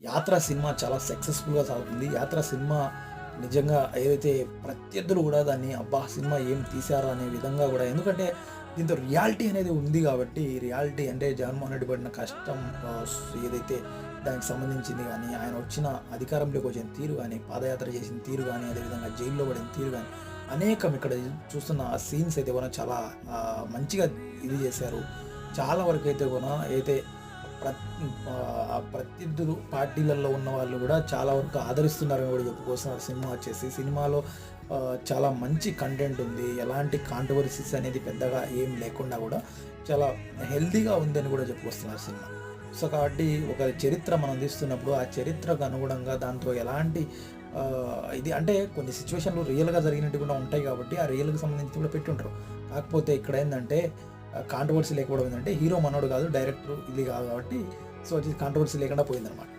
'యాత్ర' సినిమా చాలా సక్సెస్‌ఫుల్‌గా సాగుతుంది. 'యాత్ర' సినిమా నిజంగా ఏదైతే ప్రత్యర్థులు గూడా దాన్ని అబ్బా! సినిమా ఏం తీశారా అనే విధంగా గూడా, ఎందుకంటే దీంతో రియాలిటీ అనేది ఉంది గాబట్టి, రియాలిటీ అంటే జగన్మోహన్ రెడ్డి పడిన కష్టం, ఏదైతే దానికి సంబంధించింది గానీ, ఆయన వచ్చిన అధికారంలోకి వచ్చిన తీరు గానీ, పాదయాత్ర చేసిన తీరు గానీ, అదేవిధంగా జైల్లో పడిన తీరు గానీ, అనేకం ఇక్కడ చూస్తున్న ఆ సీన్స్ అయితే గూడా చాలా మంచిగా ఇది చేశారు. చాలా వరకైతే గూడా అయితే ఆ ప్రత్యర్థులు పార్టీలలో ఉన్న వాళ్ళు గూడా చాలా వరకు ఆదరిస్తున్నారని గూడా చెప్పుకొస్తున్నారు. సినిమా వచ్చేసి సినిమాలో చాలా మంచి కంటెంట్ ఉంది. ఎలాంటి కాంట్రోవర్సీస్ అనేది పెద్దగా ఏం లేకుండా గూడా చాలా హెల్తీగా ఉందని గూడా చెప్పుకొస్తున్నారు సినిమా. సో, కాబట్టి ఒక చరిత్ర మనం తీస్తున్నప్పుడు ఆ చరిత్రకు అనుగుణంగా దాంట్లో ఎలాంటి ఇది అంటే కొన్ని సిట్యుయేషన్‌లు రియల్‌గా జరిగినట్టు కూడా ఉంటాయి కాబట్టి, ఆ రియల్‌కి సంబంధించి కూడా పెట్టుంటారు. కాకపోతే ఇక్కడేందంటే కాంట్రోవర్సీ లేకపోవడం ఏందంటే, హీరో మనోడు కాదు, డైరెక్టర్ ఇది కాదు కాబట్టి సో, అది కాంట్రోవర్సీ లేకుండా పోయిందనమాట.